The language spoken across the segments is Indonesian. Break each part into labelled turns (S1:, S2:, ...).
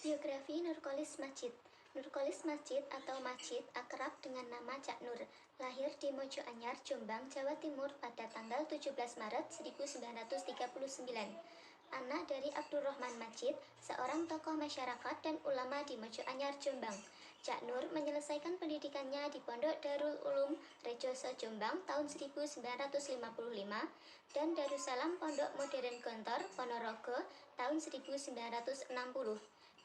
S1: Biografi Nurcholish Madjid. Nurcholish Madjid atau Madjid akrab dengan nama Cak Nur, lahir di Mojo Anyar, Jombang, Jawa Timur pada tanggal 17 Maret 1939. Anak dari Abdurrahman Madjid, seorang tokoh masyarakat dan ulama di Mojo Anyar, Jombang. Cak Nur menyelesaikan pendidikannya di Pondok Darul Ulum Rejoso Jombang tahun 1955 dan Darussalam Pondok Modern Gontor Ponorogo tahun 1960.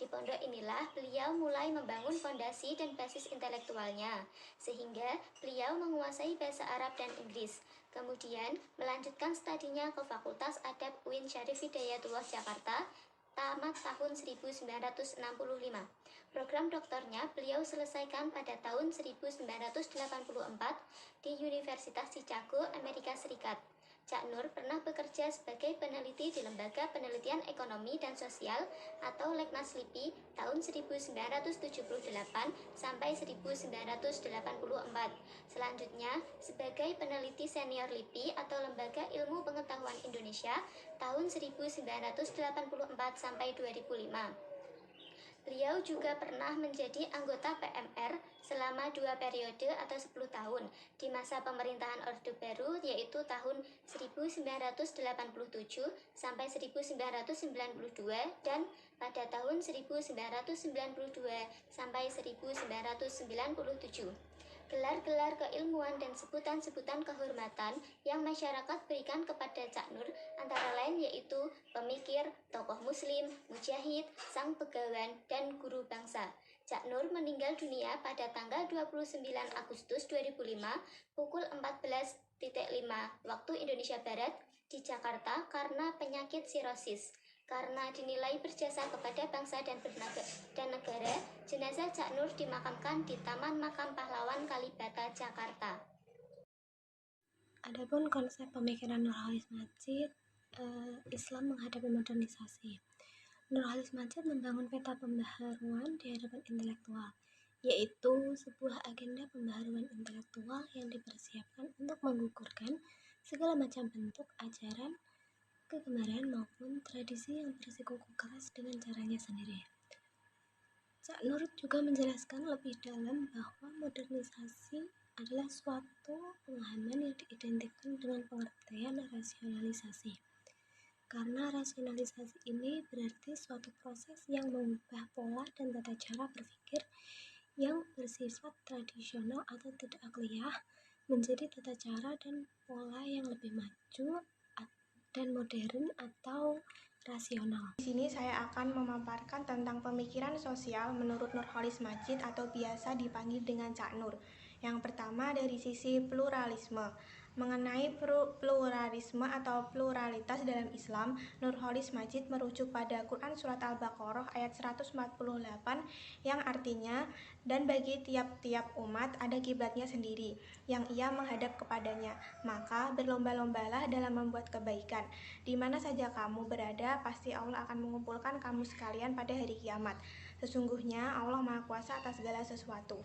S1: Di pondok inilah beliau mulai membangun fondasi dan basis intelektualnya, sehingga beliau menguasai bahasa Arab dan Inggris. Kemudian melanjutkan studinya ke Fakultas Adab UIN Syarif Hidayatullah Jakarta, tamat tahun 1965. Program doktornya beliau selesaikan pada tahun 1984 di Universitas Chicago, Amerika Serikat. Cak Nur pernah bekerja sebagai peneliti di Lembaga Penelitian Ekonomi dan Sosial atau Leknas LIPI tahun 1978 sampai 1984. Selanjutnya, sebagai peneliti senior LIPI atau Lembaga Ilmu Pengetahuan Indonesia tahun 1984 sampai 2005. Beliau juga pernah menjadi anggota PMR selama 2 periode atau 10 tahun di masa pemerintahan Orde Baru, yaitu tahun 1987 sampai 1992 dan pada tahun 1992 sampai 1997. Gelar-gelar keilmuan dan sebutan-sebutan kehormatan yang masyarakat berikan kepada Cak Nur antara lain yaitu pemikir, tokoh muslim, mujahid, sang begawan, dan guru bangsa. Cak Nur meninggal dunia pada tanggal 29 Agustus 2005 pukul 14.05 waktu Indonesia Barat di Jakarta karena penyakit sirosis. Karena dinilai berjasa kepada bangsa dan negara, jenazah Cak Nur dimakamkan di Taman Makam Pahlawan Kalibata, Jakarta.
S2: Adapun konsep pemikiran Nurcholish Madjid, Islam menghadapi modernisasi. Nurcholish Madjid membangun peta pembaharuan di hadapan intelektual, yaitu sebuah agenda pembaharuan intelektual yang dipersiapkan untuk menggugurkan segala macam bentuk ajaran, kegemaran maupun tradisi yang bersikukuh keras dengan caranya sendiri. Cak Nur juga menjelaskan lebih dalam bahwa modernisasi adalah suatu pemahaman yang diidentikan dengan pengertian rasionalisasi. Karena rasionalisasi ini berarti suatu proses yang mengubah pola dan tata cara berpikir yang bersifat tradisional atau tidak akliyah menjadi tata cara dan pola yang lebih maju dan modern atau rasional.
S3: Di sini saya akan memaparkan tentang pemikiran sosial menurut Nurcholish Madjid atau biasa dipanggil dengan Cak Nur. Yang pertama dari sisi pluralisme. Mengenai pluralisme atau pluralitas dalam Islam, Nurcholish Madjid merujuk pada Quran Surat Al-Baqarah ayat 148 yang artinya, dan bagi tiap-tiap umat ada kiblatnya sendiri yang ia menghadap kepadanya, maka berlomba-lombalah dalam membuat kebaikan. Di mana saja kamu berada, pasti Allah akan mengumpulkan kamu sekalian pada hari kiamat. Sesungguhnya Allah Maha Kuasa atas segala sesuatu.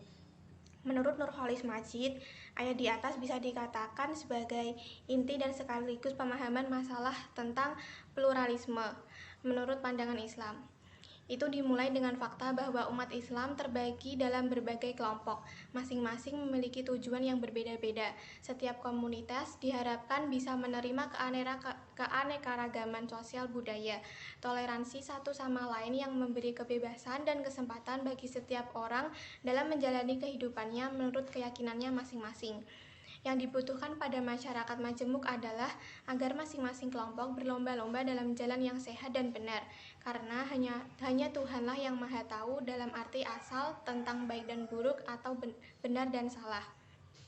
S3: Menurut Nurcholish Madjid, ayat di atas bisa dikatakan sebagai inti dan sekaligus pemahaman masalah tentang pluralisme menurut pandangan Islam. Itu dimulai dengan fakta bahwa umat Islam terbagi dalam berbagai kelompok, masing-masing memiliki tujuan yang berbeda-beda. Setiap komunitas diharapkan bisa menerima keanekaragaman sosial budaya, toleransi satu sama lain yang memberi kebebasan dan kesempatan bagi setiap orang dalam menjalani kehidupannya menurut keyakinannya masing-masing. Yang dibutuhkan pada masyarakat majemuk adalah agar masing-masing kelompok berlomba-lomba dalam jalan yang sehat dan benar, karena hanya Tuhanlah yang Maha Tahu dalam arti asal tentang baik dan buruk atau benar dan salah.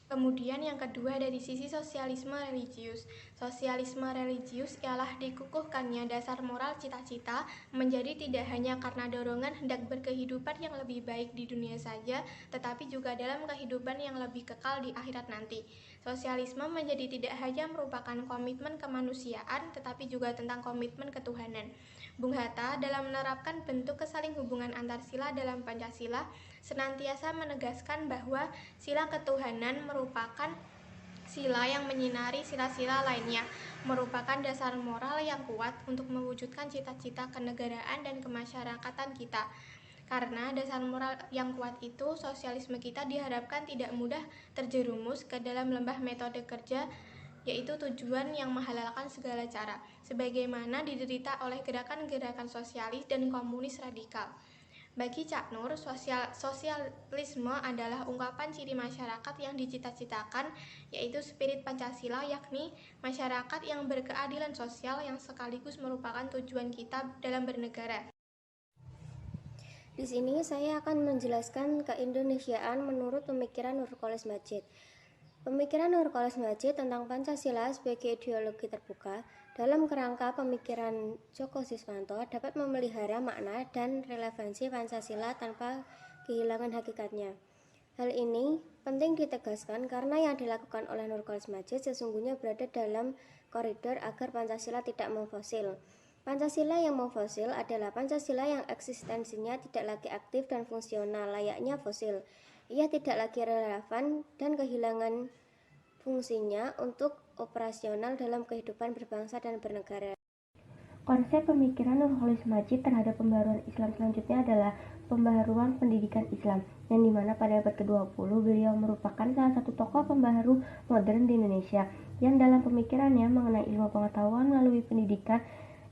S3: Kemudian yang kedua dari sisi sosialisme religius. Sosialisme religius ialah dikukuhkannya dasar moral cita-cita menjadi tidak hanya karena dorongan hendak berkehidupan yang lebih baik di dunia saja, tetapi juga dalam kehidupan yang lebih kekal di akhirat nanti. Sosialisme menjadi tidak hanya merupakan komitmen kemanusiaan, tetapi juga tentang komitmen ketuhanan. Bung Hatta dalam menerapkan bentuk kesaling hubungan antar sila dalam Pancasila senantiasa menegaskan bahwa sila ketuhanan merupakan sila yang menyinari sila-sila lainnya, merupakan dasar moral yang kuat untuk mewujudkan cita-cita kenegaraan dan kemasyarakatan kita. Karena dasar moral yang kuat itu, sosialisme kita diharapkan tidak mudah terjerumus ke dalam lembah metode kerja, yaitu tujuan yang menghalalkan segala cara, sebagaimana diderita oleh gerakan-gerakan sosialis dan komunis radikal. Bagi Cak Nur, sosialisme adalah ungkapan ciri masyarakat yang dicita-citakan, yaitu spirit Pancasila, yakni masyarakat yang berkeadilan sosial yang sekaligus merupakan tujuan kita dalam bernegara.
S2: Di sini saya akan menjelaskan keindonesiaan menurut pemikiran Nurcholish Madjid. Pemikiran Nurcholish Madjid tentang Pancasila sebagai ideologi terbuka dalam kerangka pemikiran Djoko Siswanto dapat memelihara makna dan relevansi Pancasila tanpa kehilangan hakikatnya. Hal ini penting ditegaskan karena yang dilakukan oleh Nurcholish Madjid sesungguhnya berada dalam koridor agar Pancasila tidak memfosil. Pancasila yang memfosil adalah Pancasila yang eksistensinya tidak lagi aktif dan fungsional layaknya fosil. Ia tidak lagi relevan dan kehilangan fungsinya untuk operasional dalam kehidupan berbangsa dan bernegara. Konsep pemikiran Nurcholish Madjid terhadap pembaharuan Islam selanjutnya adalah pembaharuan pendidikan Islam, yang dimana pada abad ke-20 beliau merupakan salah satu tokoh pembaharu modern di Indonesia, yang dalam pemikirannya mengenai ilmu pengetahuan melalui pendidikan,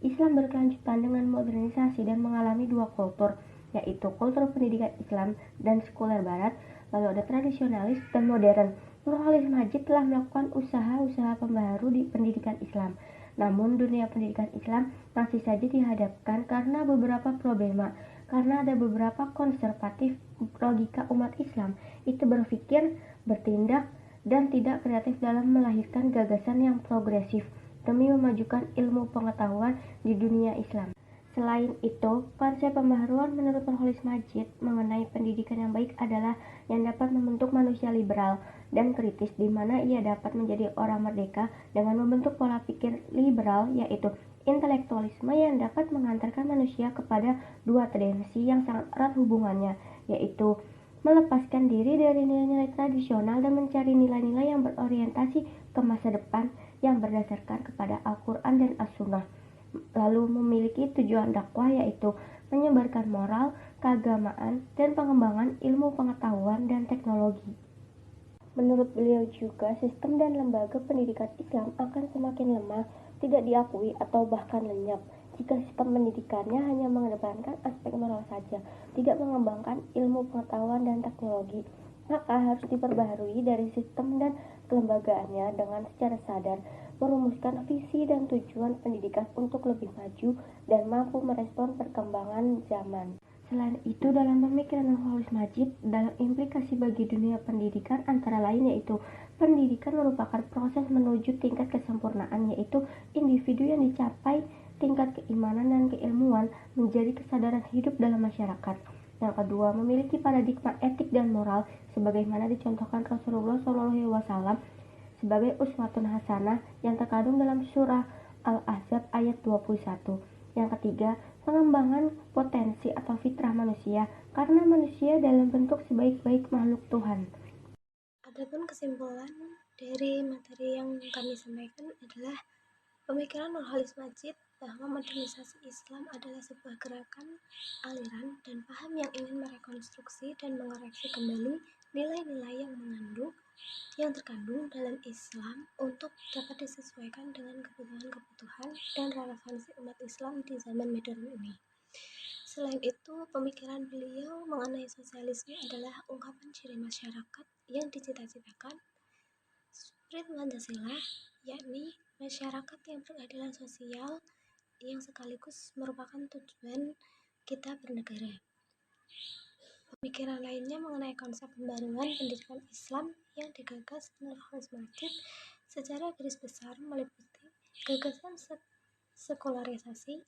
S2: Islam berkelanjutan dengan modernisasi dan mengalami dua kultur, yaitu kultur pendidikan Islam dan sekuler Barat, lalu ada tradisionalis dan modern. Nurcholish Madjid telah melakukan usaha-usaha pembaharu di pendidikan Islam. Namun dunia pendidikan Islam masih saja dihadapkan karena beberapa problema, karena ada beberapa konservatif logika umat Islam itu berpikir, bertindak, dan tidak kreatif dalam melahirkan gagasan yang progresif demi memajukan ilmu pengetahuan di dunia Islam. Selain itu, konsep pembaharuan menurut Nurcholish Madjid mengenai pendidikan yang baik adalah yang dapat membentuk manusia liberal dan kritis, di mana ia dapat menjadi orang merdeka dengan membentuk pola pikir liberal, yaitu intelektualisme yang dapat mengantarkan manusia kepada dua tendensi yang sangat erat hubungannya, yaitu melepaskan diri dari nilai-nilai tradisional dan mencari nilai-nilai yang berorientasi ke masa depan yang berdasarkan kepada Al-Quran dan As-Sunnah, lalu memiliki tujuan dakwah yaitu menyebarkan moral, keagamaan, dan pengembangan ilmu pengetahuan dan teknologi. Menurut beliau juga, sistem dan lembaga pendidikan Islam akan semakin lemah, tidak diakui, atau bahkan lenyap jika sistem pendidikannya hanya mengedepankan aspek moral saja, tidak mengembangkan ilmu pengetahuan dan teknologi. Maka harus diperbaharui dari sistem dan kelembagaannya dengan secara sadar merumuskan visi dan tujuan pendidikan untuk lebih maju dan mampu merespon perkembangan zaman. Selain itu, dalam pemikiran Nurcholish Madjid, dalam implikasi bagi dunia pendidikan antara lain yaitu pendidikan merupakan proses menuju tingkat kesempurnaan, yaitu individu yang dicapai tingkat keimanan dan keilmuan menjadi kesadaran hidup dalam masyarakat. Yang kedua, memiliki paradigma etik dan moral sebagaimana dicontohkan Rasulullah SAW sebagai uswatun hasanah yang terkandung dalam surah Al-Ahzab ayat 21. Yang ketiga, pengembangan potensi atau fitrah manusia karena manusia dalam bentuk sebaik-baik makhluk Tuhan. Adapun kesimpulan dari materi yang kami sampaikan adalah pemikiran Nurcholish Madjid bahwa modernisasi Islam adalah sebuah gerakan, aliran, dan paham yang ingin merekonstruksi dan mengoreksi kembali nilai-nilai yang terkandung dalam Islam untuk dapat disesuaikan dengan kebutuhan-kebutuhan dan relevansi umat Islam di zaman modern ini. Selain itu, pemikiran beliau mengenai sosialisme adalah ungkapan ciri masyarakat yang dicita-citakan spirit Pancasila, yakni masyarakat yang berkeadilan sosial yang sekaligus merupakan tujuan kita bernegara. Pemikiran lainnya mengenai konsep pembaruan pendidikan Islam yang digagas Nurcholish Madjid secara garis besar meliputi gagasan sekularisasi,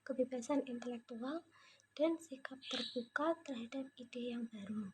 S2: kebebasan intelektual, dan sikap terbuka terhadap ide yang baru.